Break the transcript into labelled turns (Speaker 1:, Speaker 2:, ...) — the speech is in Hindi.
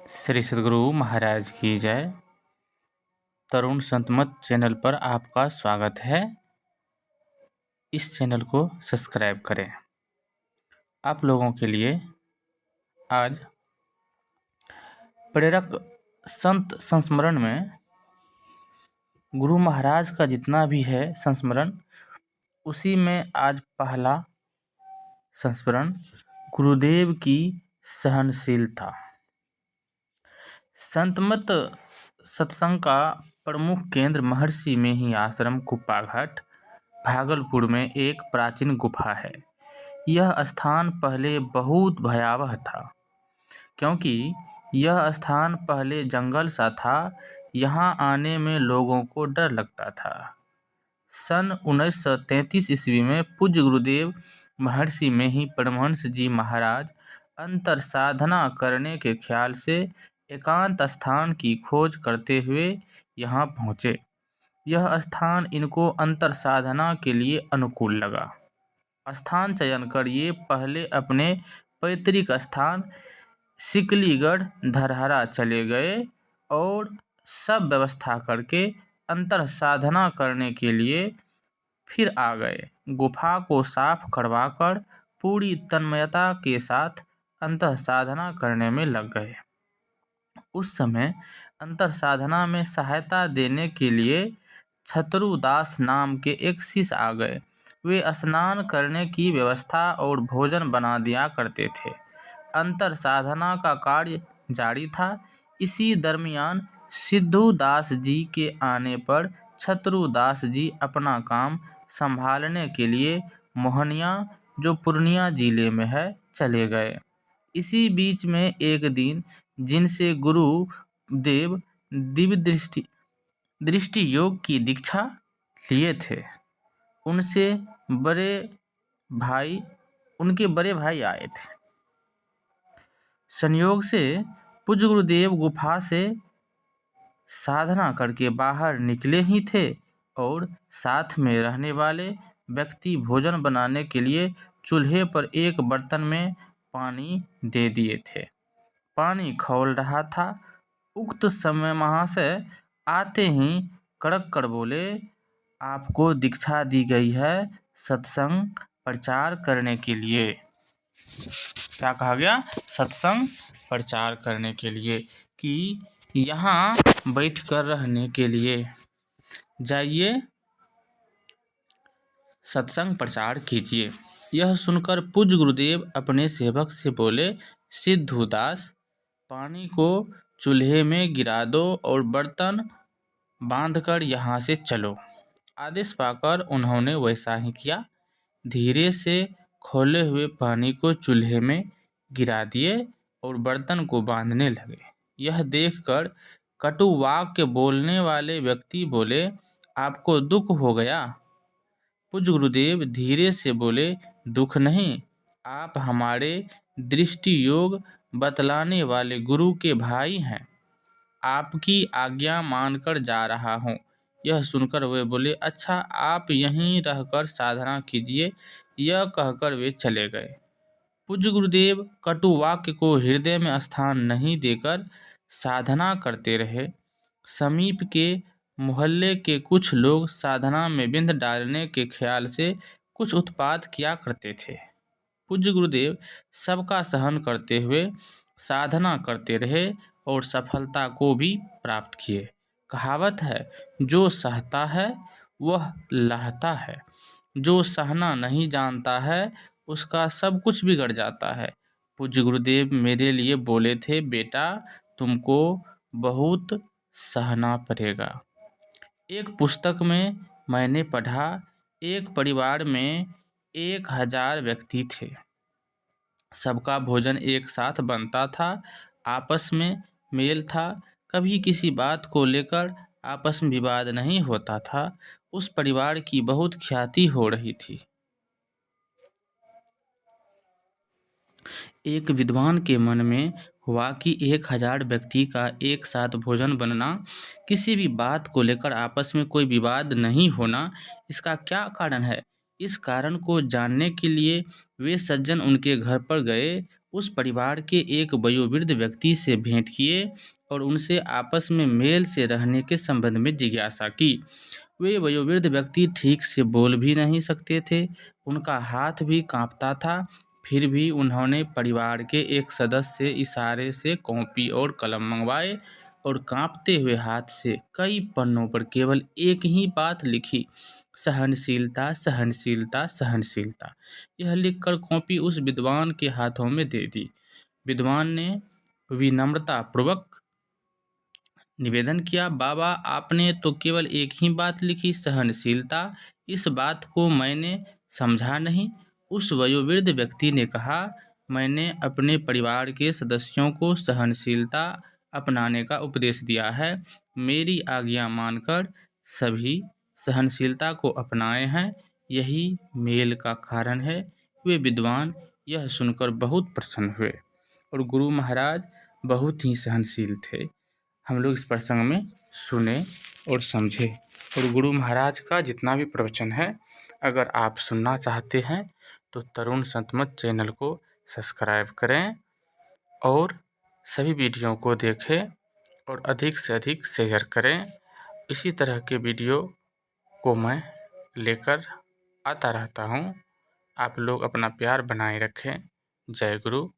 Speaker 1: श्री सद्गुरु महाराज की जय। तरुण संतमत चैनल पर आपका स्वागत है। इस चैनल को सब्सक्राइब करें। आप लोगों के लिए आज प्रेरक संत संस्मरण में गुरु महाराज का जितना भी है संस्मरण, उसी में आज पहला संस्मरण गुरुदेव की सहनशीलता। संतमत सत्संग का प्रमुख केंद्र महर्षि में ही आश्रम कुप्पाघाट भागलपुर में एक प्राचीन गुफा है। यह स्थान पहले बहुत भयावह था, क्योंकि यह स्थान पहले जंगल सा था। यहाँ आने में लोगों को डर लगता था। सन 1933 ईस्वी में पूज्य गुरुदेव महर्षि में ही परमहंस जी महाराज अंतर साधना करने के ख्याल से एकांत स्थान की खोज करते हुए यहाँ पहुँचे। यह स्थान इनको अंतर साधना के लिए अनुकूल लगा। स्थान चयन कर ये पहले अपने पैतृक स्थान सिकलीगढ़ धरहरा चले गए और सब व्यवस्था करके अंतर साधना करने के लिए फिर आ गए। गुफा को साफ करवाकर पूरी तन्मयता के साथ अंतर साधना करने में लग गए। उस समय अंतर साधना में सहायता देने के लिए छतरुदास नाम के एक शिष्य आ गए। वे स्नान करने की व्यवस्था और भोजन बना दिया करते थे। अंतर साधना का कार्य जारी था। इसी दरमियान सिद्धूदास जी के आने पर छतरुदास जी अपना काम संभालने के लिए मोहनिया, जो पूर्णिया जिले में है, चले गए। इसी बीच में एक दिन जिनसे गुरुदेव दिव्य दृष्टि योग की दीक्षा लिए थे, उनके बड़े भाई आए थे। संयोग से पूज्य गुरुदेव गुफा से साधना करके बाहर निकले ही थे और साथ में रहने वाले व्यक्ति भोजन बनाने के लिए चूल्हे पर एक बर्तन में पानी दे दिए थे। पानी खौल रहा था। उक्त समय महाशय आते ही कड़क कर बोले, आपको दीक्षा दी गई है सत्संग प्रचार करने के लिए। क्या कहा गया? सत्संग प्रचार करने के लिए, कि यहाँ बैठकर रहने के लिए जाइए, सत्संग प्रचार कीजिए। यह सुनकर पूज्य गुरुदेव अपने सेवक से बोले, सिद्धूदास, पानी को चूल्हे में गिरा दो और बर्तन बांधकर यहाँ से चलो। आदेश पाकर उन्होंने वैसा ही किया। धीरे से खोले हुए पानी को चूल्हे में गिरा दिए और बर्तन को बांधने लगे। यह देखकर कटु वाक्य बोलने वाले व्यक्ति बोले, आपको दुख हो गया? पूज्य गुरुदेव धीरे से बोले, दुख नहीं, आप हमारे दृष्टि योग बतलाने वाले गुरु के भाई हैं। आपकी आज्ञा मानकर जा रहा हूँ। यह सुनकर वे बोले, अच्छा, आप यहीं रहकर साधना कीजिए। यह कहकर वे चले गए। पूज्य गुरुदेव कटु वाक्य को हृदय में स्थान नहीं देकर साधना करते रहे। समीप के मोहल्ले के कुछ लोग साधना में बिंद डालने के ख्याल से कुछ उत्पात किया करते थे। पूज्य गुरुदेव सबका सहन करते हुए साधना करते रहे और सफलता को भी प्राप्त किए। कहावत है, जो सहता है वह लहता है, जो सहना नहीं जानता है उसका सब कुछ बिगड़ जाता है। पूज्य गुरुदेव मेरे लिए बोले थे, बेटा, तुमको बहुत सहना पड़ेगा। एक पुस्तक में मैंने पढ़ा, एक परिवार में 1000 व्यक्ति थे। सबका भोजन एक साथ बनता था, आपस में मेल था, कभी किसी बात को लेकर आपस में विवाद नहीं होता था। उस परिवार की बहुत ख्याति हो रही थी। एक विद्वान के मन में हुआ कि 1000 व्यक्ति का एक साथ भोजन बनना, किसी भी बात को लेकर आपस में कोई विवाद नहीं होना, इसका क्या कारण है? इस कारण को जानने के लिए वे सज्जन उनके घर पर गए उस परिवार के एक वयोवृद्ध व्यक्ति से भेंट किए और उनसे आपस में मेल से रहने के संबंध में जिज्ञासा की। वे वयोवृद्ध व्यक्ति ठीक से बोल भी नहीं सकते थे, उनका हाथ भी कांपता था। फिर भी उन्होंने परिवार के एक सदस्य से इशारे से कॉपी और कलम मंगवाए और कांपते हुए हाथ से कई पन्नों पर केवल एक ही बात लिखी, सहनशीलता, सहनशीलता, सहनशीलता। यह लिखकर कॉपी उस विद्वान के हाथों में दे दी। विद्वान ने विनम्रतापूर्वक निवेदन किया, बाबा आपने तो केवल एक ही बात लिखी, सहनशीलता। इस बात को मैंने समझा नहीं। उस वयोवृद्ध व्यक्ति ने कहा, मैंने अपने परिवार के सदस्यों को सहनशीलता अपनाने का उपदेश दिया है। मेरी आज्ञा मानकर सभी सहनशीलता को अपनाए हैं। यही मेल का कारण है। वे विद्वान यह सुनकर बहुत प्रसन्न हुए और गुरु महाराज बहुत ही सहनशील थे। हम लोग इस प्रसंग में सुने और समझे। और गुरु महाराज का जितना भी प्रवचन है, अगर आप सुनना चाहते हैं तो तरुण संतमत चैनल को सब्सक्राइब करें और सभी वीडियो को देखें और अधिक से अधिक शेयर करें। इसी तरह के वीडियो को मैं लेकर आता रहता हूँ। आप लोग अपना प्यार बनाए रखें। जय गुरु।